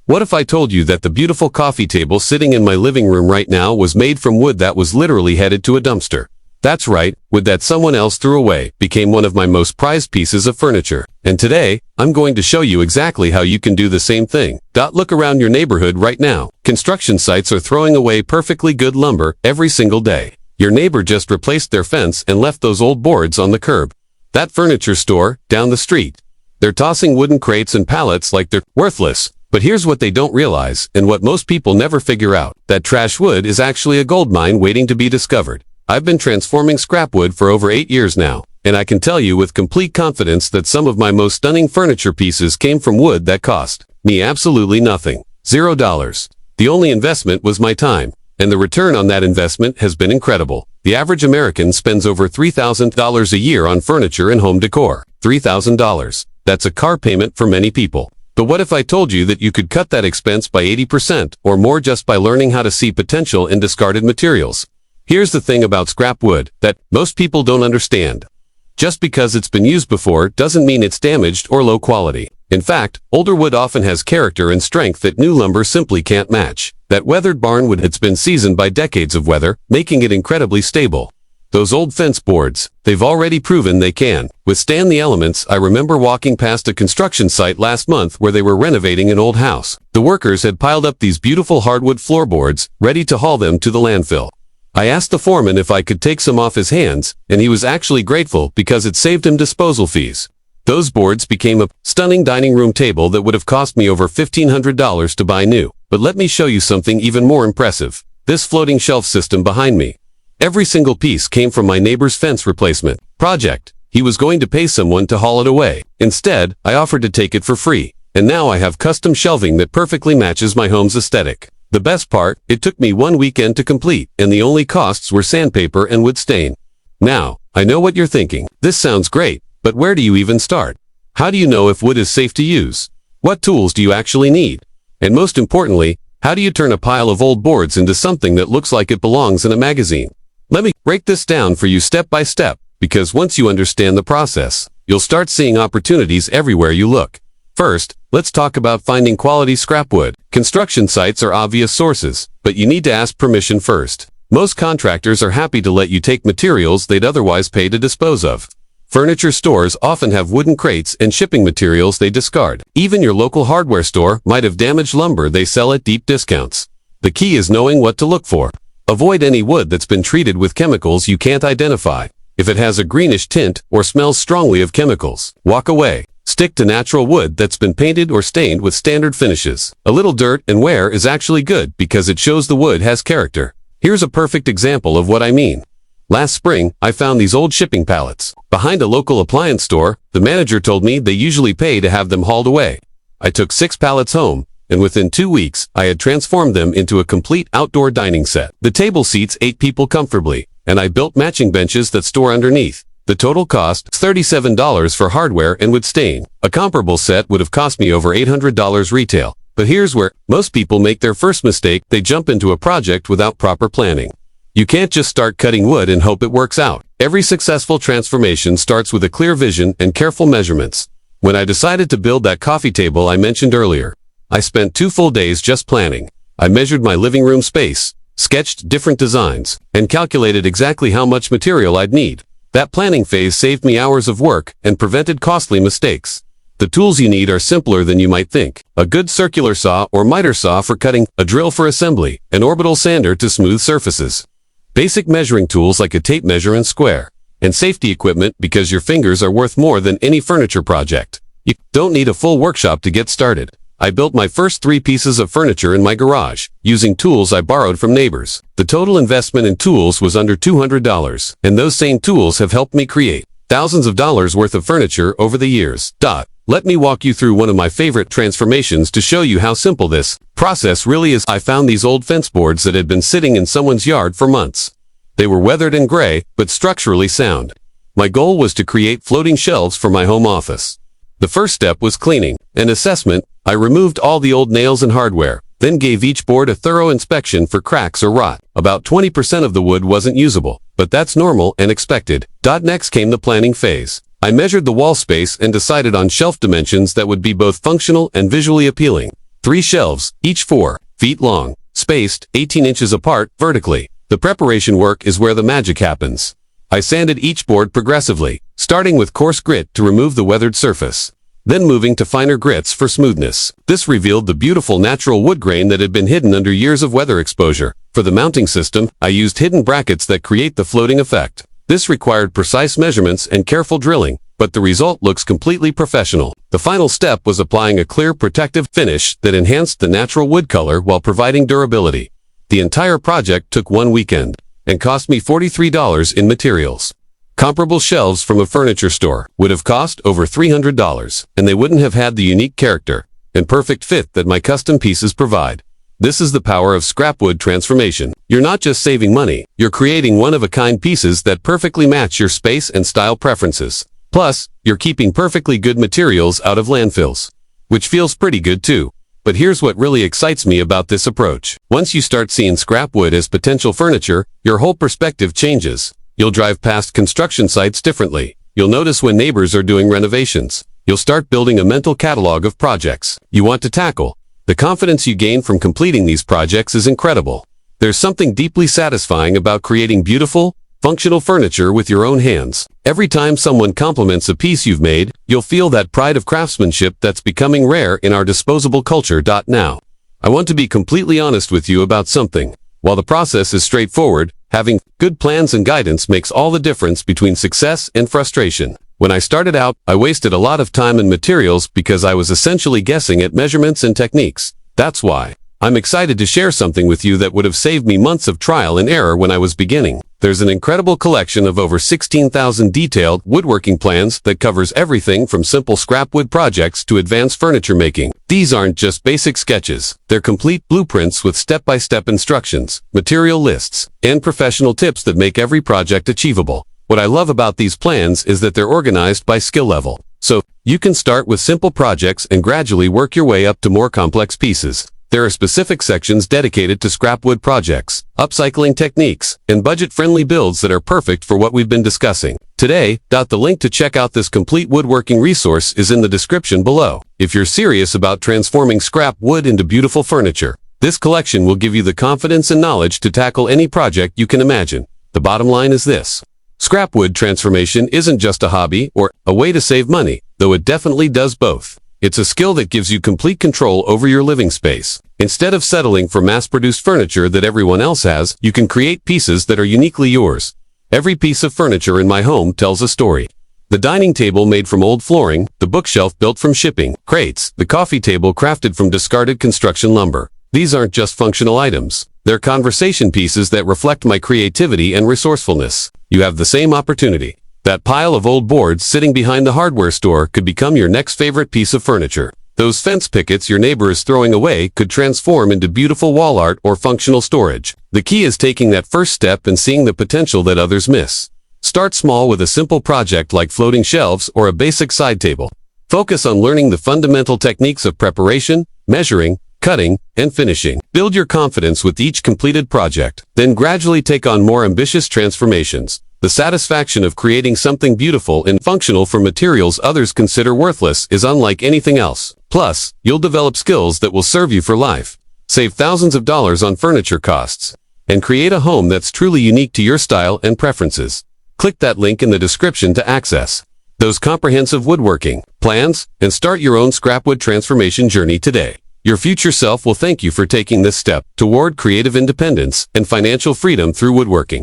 What if I told you that the beautiful coffee table sitting in my living room right now was made from wood that was literally headed to a dumpster? That's right, wood that someone else threw away became one of my most prized pieces of furniture. And today, I'm going to show you exactly how you can do the same thing. Look around your neighborhood right now. Construction sites are throwing away perfectly good lumber every single day. Your neighbor just replaced their fence and left those old boards on the curb. That furniture store, down the street. They're tossing wooden crates and pallets like they're worthless. But here's what they don't realize, and what most people never figure out, that trash wood is actually a gold mine waiting to be discovered. I've been transforming scrap wood for over 8 years now, and I can tell you with complete confidence that some of my most stunning furniture pieces came from wood that cost me absolutely nothing. $0. The only investment was my time, and the return on that investment has been incredible. The average American spends over $3,000 a year on furniture and home decor. $3,000. That's a car payment for many people. But what if I told you that you could cut that expense by 80% or more just by learning how to see potential in discarded materials? Here's the thing about scrap wood that most people don't understand. Just because it's been used before doesn't mean it's damaged or low quality. In fact, older wood often has character and strength that new lumber simply can't match. That weathered barn wood has been seasoned by decades of weather, making it incredibly stable. Those old fence boards, they've already proven they can withstand the elements. I remember walking past a construction site last month where they were renovating an old house. The workers had piled up these beautiful hardwood floorboards, ready to haul them to the landfill. I asked the foreman if I could take some off his hands, and he was actually grateful because it saved him disposal fees. Those boards became a stunning dining room table that would have cost me over $1,500 to buy new. But let me show you something even more impressive. This floating shelf system behind me. Every single piece came from my neighbor's fence replacement project. He was going to pay someone to haul it away. Instead, I offered to take it for free. And now I have custom shelving that perfectly matches my home's aesthetic. The best part, it took me 1 weekend to complete, and the only costs were sandpaper and wood stain. Now, I know what you're thinking. This sounds great, but where do you even start? How do you know if wood is safe to use? What tools do you actually need? And most importantly, how do you turn a pile of old boards into something that looks like it belongs in a magazine? Let me break this down for you step by step, because once you understand the process, you'll start seeing opportunities everywhere you look. First, let's talk about finding quality scrap wood. Construction sites are obvious sources, but you need to ask permission first. Most contractors are happy to let you take materials they'd otherwise pay to dispose of. Furniture stores often have wooden crates and shipping materials they discard. Even your local hardware store might have damaged lumber they sell at deep discounts. The key is knowing what to look for. Avoid any wood that's been treated with chemicals you can't identify. If it has a greenish tint or smells strongly of chemicals, walk away. Stick to natural wood that's been painted or stained with standard finishes. A little dirt and wear is actually good because it shows the wood has character. Here's a perfect example of what I mean. Last spring, I found these old shipping pallets behind a local appliance store. The manager told me they usually pay to have them hauled away. I took 6 pallets home, and within 2 weeks, I had transformed them into a complete outdoor dining set. The table seats 8 people comfortably, and I built matching benches that store underneath. The total cost, $37 for hardware and wood stain. A comparable set would have cost me over $800 retail. But here's where most people make their first mistake. They jump into a project without proper planning. You can't just start cutting wood and hope it works out. Every successful transformation starts with a clear vision and careful measurements. When I decided to build that coffee table I mentioned earlier, I spent 2 full days just planning. I measured my living room space, sketched different designs, and calculated exactly how much material I'd need. That planning phase saved me hours of work and prevented costly mistakes. The tools you need are simpler than you might think. A good circular saw or miter saw for cutting, a drill for assembly, an orbital sander to smooth surfaces. Basic measuring tools like a tape measure and square. And safety equipment because your fingers are worth more than any furniture project. You don't need a full workshop to get started. I built my first 3 pieces of furniture in my garage, using tools I borrowed from neighbors. The total investment in tools was under $200, and those same tools have helped me create thousands of dollars worth of furniture over the years. Let me walk you through one of my favorite transformations to show you how simple this process really is. I found these old fence boards that had been sitting in someone's yard for months. They were weathered and gray, but structurally sound. My goal was to create floating shelves for my home office. The first step was cleaning and assessment. I removed all the old nails and hardware, then gave each board a thorough inspection for cracks or rot. About 20% of the wood wasn't usable, but that's normal and expected. Next came the planning phase. I measured the wall space and decided on shelf dimensions that would be both functional and visually appealing. 3 shelves, each 4 feet long, spaced 18 inches apart vertically. The preparation work is where the magic happens. I sanded each board progressively, starting with coarse grit to remove the weathered surface, then moving to finer grits for smoothness. This revealed the beautiful natural wood grain that had been hidden under years of weather exposure. For the mounting system, I used hidden brackets that create the floating effect. This required precise measurements and careful drilling, but the result looks completely professional. The final step was applying a clear protective finish that enhanced the natural wood color while providing durability. The entire project took 1 weekend and cost me $43 in materials. Comparable shelves from a furniture store would have cost over $300, and they wouldn't have had the unique character and perfect fit that my custom pieces provide. This is the power of scrap wood transformation. You're not just saving money, you're creating one-of-a-kind pieces that perfectly match your space and style preferences. Plus, you're keeping perfectly good materials out of landfills, which feels pretty good too. But here's what really excites me about this approach. Once you start seeing scrap wood as potential furniture, your whole perspective changes. You'll drive past construction sites differently. You'll notice when neighbors are doing renovations. You'll start building a mental catalog of projects you want to tackle. The confidence you gain from completing these projects is incredible. There's something deeply satisfying about creating beautiful, functional furniture with your own hands. Every time someone compliments a piece you've made, you'll feel that pride of craftsmanship that's becoming rare in our disposable culture. Now, I want to be completely honest with you about something. While the process is straightforward, having good plans and guidance makes all the difference between success and frustration. When I started out, I wasted a lot of time and materials because I was essentially guessing at measurements and techniques. That's why I'm excited to share something with you that would have saved me months of trial and error when I was beginning. There's an incredible collection of over 16,000 detailed woodworking plans that covers everything from simple scrap wood projects to advanced furniture making. These aren't just basic sketches. They're complete blueprints with step-by-step instructions, material lists, and professional tips that make every project achievable. What I love about these plans is that they're organized by skill level. So, you can start with simple projects and gradually work your way up to more complex pieces. There are specific sections dedicated to scrap wood projects, upcycling techniques, and budget-friendly builds that are perfect for what we've been discussing today. The link to check out this complete woodworking resource is in the description below. If you're serious about transforming scrap wood into beautiful furniture, this collection will give you the confidence and knowledge to tackle any project you can imagine. The bottom line is this: scrap wood transformation isn't just a hobby or a way to save money, though it definitely does both. It's a skill that gives you complete control over your living space. Instead of settling for mass-produced furniture that everyone else has, you can create pieces that are uniquely yours. Every piece of furniture in my home tells a story. The dining table made from old flooring, the bookshelf built from shipping crates, the coffee table crafted from discarded construction lumber. These aren't just functional items. They're conversation pieces that reflect my creativity and resourcefulness. You have the same opportunity. That pile of old boards sitting behind the hardware store could become your next favorite piece of furniture. Those fence pickets your neighbor is throwing away could transform into beautiful wall art or functional storage. The key is taking that first step and seeing the potential that others miss. Start small with a simple project like floating shelves or a basic side table. Focus on learning the fundamental techniques of preparation, measuring, cutting, and finishing. Build your confidence with each completed project, then gradually take on more ambitious transformations. The satisfaction of creating something beautiful and functional from materials others consider worthless is unlike anything else. Plus, you'll develop skills that will serve you for life, save thousands of dollars on furniture costs, and create a home that's truly unique to your style and preferences. Click that link in the description to access those comprehensive woodworking plans and start your own scrapwood transformation journey today. Your future self will thank you for taking this step toward creative independence and financial freedom through woodworking.